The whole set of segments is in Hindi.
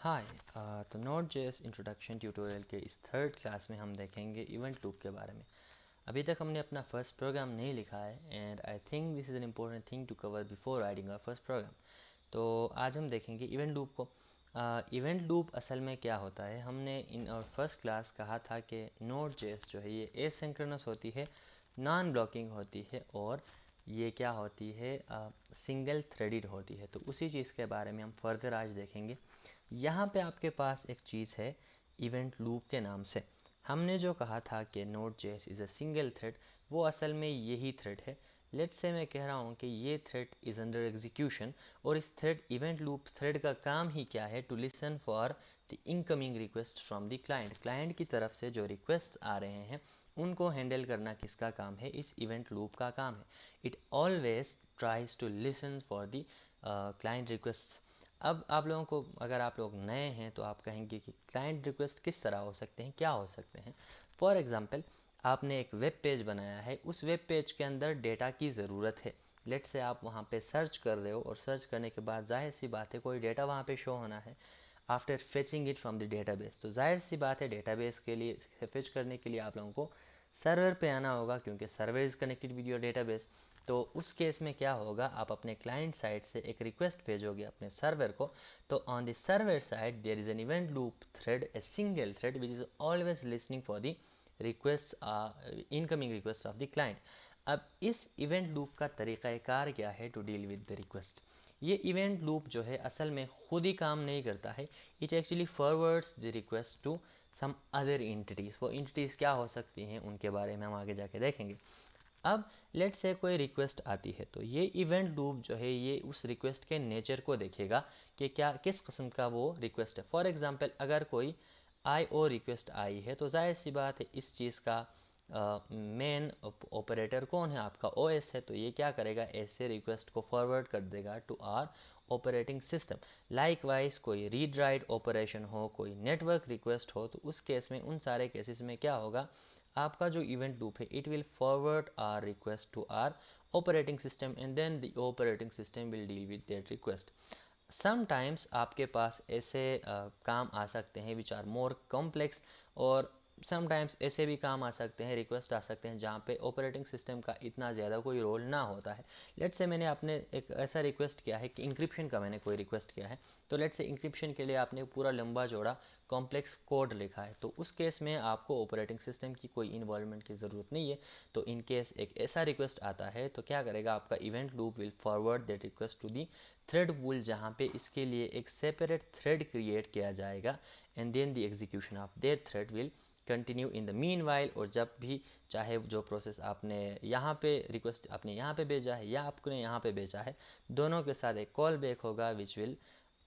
हाय। तो नोड जेएस इंट्रोडक्शन ट्यूटोरियल के इस थर्ड क्लास में हम देखेंगे इवेंट लूप के बारे में। अभी तक हमने अपना फर्स्ट प्रोग्राम नहीं लिखा है and I think this is an important thing to cover before writing our first program. तो आज हम देखेंगे इवेंट लूप को। इवेंट लूप असल में क्या होता है, हमने इन और फर्स्ट क्लास कहा था कि नोड जेएस जो है ये एसिंक्रोनस होती है, नॉन ब्लॉकिंग होती है और ये क्या होती है, सिंगल थ्रेडेड होती है। तो उसी चीज़ के बारे में हम फर्दर आज देखेंगे। यहाँ पे आपके पास एक चीज़ है इवेंट लूप के नाम से। हमने जो कहा था कि node JS is a single thread, वो असल में यही थ्रेड है। लेट्स से मैं कह रहा हूँ कि ये थ्रेड इज़ अंडर एग्जीक्यूशन और इस थ्रेड इवेंट लूप थ्रेड का काम ही क्या है, to listen for the incoming request from the client. Client की तरफ से जो रिक्वेस्ट आ रहे हैं उनको हैंडल करना किसका काम है, इस इवेंट लूप का काम है। It always tries to listen for the client request. अब आप लोगों को, अगर आप लोग नए हैं तो आप कहेंगे कि क्लाइंट रिक्वेस्ट किस तरह हो सकते हैं, क्या हो सकते हैं। फॉर एग्ज़ाम्पल, आपने एक वेब पेज बनाया है, उस वेब पेज के अंदर डेटा की ज़रूरत है। लेट से आप वहाँ पे सर्च कर रहे हो और सर्च करने के बाद जाहिर सी बात है कोई डेटा वहाँ पे शो होना है after fetching it from the database. तो जाहिर सी बात है डेटाबेस के लिए फेच करने के लिए आप लोगों को सर्वर पे आना होगा, क्योंकि server is connected with your database. तो उस केस में क्या होगा, आप अपने क्लाइंट साइड से एक रिक्वेस्ट भेजोगे अपने सर्वर को। तो on the server side there is an event loop thread, a single thread which is always listening for the request, incoming request of the client. अब इस इवेंट लूप का तरीक़ाकार क्या है to deal with the request. ये इवेंट लूप जो है असल में खुद ही काम नहीं करता है, it actually forwards the request to some other entities. वो इंटिटीज़ क्या हो सकती हैं उनके बारे में हम आगे जाके देखेंगे। अब लेट से कोई रिक्वेस्ट आती है तो ये इवेंट लूप जो है ये उस रिक्वेस्ट के नेचर को देखेगा कि क्या किस किस्म का वो रिक्वेस्ट है। फॉर एग्जांपल, अगर कोई IO रिक्वेस्ट आई है तो जाहिर सी बात है इस चीज़ का मेन ऑपरेटर कौन है, आपका OS है। तो ये क्या करेगा, ऐसे रिक्वेस्ट को फॉरवर्ड कर देगा to our operating system. Likewise कोई रीड राइट ऑपरेशन हो, कोई नेटवर्क रिक्वेस्ट हो, तो उस केस में, उन सारे केसेस में क्या होगा, आपका जो इवेंट लूप है it will forward our request to our operating system and then the operating system will deal with that request. Sometimes आपके पास ऐसे काम आ सकते हैं विच आर मोर कॉम्प्लेक्स, और समटाइम्स ऐसे भी काम आ सकते हैं, रिक्वेस्ट आ सकते हैं जहाँ पे ऑपरेटिंग सिस्टम का इतना ज़्यादा कोई रोल ना होता है। लेट से मैंने आपने एक ऐसा रिक्वेस्ट किया है कि इंक्रिप्शन का मैंने कोई रिक्वेस्ट किया है, तो लेट से इंक्रिप्शन के लिए आपने पूरा लंबा चौड़ा कॉम्प्लेक्स कोड लिखा है, तो उस केस में आपको ऑपरेटिंग सिस्टम की कोई इन्वॉल्वमेंट की ज़रूरत नहीं है। तो इन केस एक ऐसा रिक्वेस्ट आता है तो क्या करेगा, आपका event loop will forward that request to the thread pool, जहाँ पे इसके लिए एक सेपरेट थ्रेड क्रिएट किया जाएगा and then the execution of that thread will continue in the meanwhile. और जब भी चाहे जो प्रोसेस आपने यहाँ पे रिक्वेस्ट आपने यहाँ पे भेजा है या आपने यहाँ पे भेजा है, दोनों के साथ एक कॉल बैक होगा which will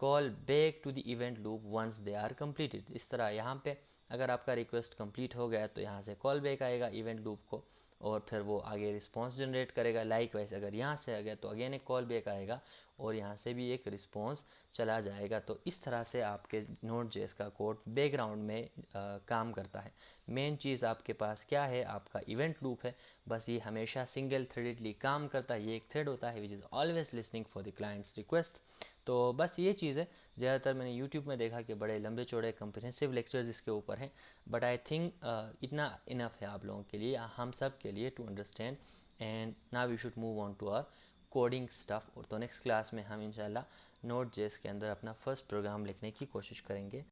call back to the event loop once they are completed. इस तरह यहाँ पे अगर आपका रिक्वेस्ट कंप्लीट हो गया तो यहाँ से कॉल बैक आएगा इवेंट लूप को और फिर वो आगे रिस्पॉन्स जनरेट करेगा। लाइक वाइज अगर यहाँ से आ गया तो अगेन एक कॉल बैक आएगा और यहाँ से भी एक रिस्पॉन्स चला जाएगा। तो इस तरह से आपके नोड जेएस का कोड बैकग्राउंड में काम करता है। मेन चीज़ आपके पास क्या है, आपका इवेंट लूप है। बस ये हमेशा सिंगल थ्रेडेडली काम करता है, ये एक थ्रेड होता है which is always listening for the clients request. तो बस ये चीज़ है। ज़्यादातर मैंने यूट्यूब में देखा कि बड़े लंबे चौड़े कंप्रिहेंसिव लेक्चर्स इसके ऊपर हैं, बट आई थिंक इतना इनफ है आप लोगों के लिए, हम सब के लिए, to understand. And now we should move on to our coding stuff. और तो नेक्स्ट क्लास में हम इंशाल्लाह नोड जेएस के अंदर अपना फर्स्ट प्रोग्राम लिखने की कोशिश करेंगे।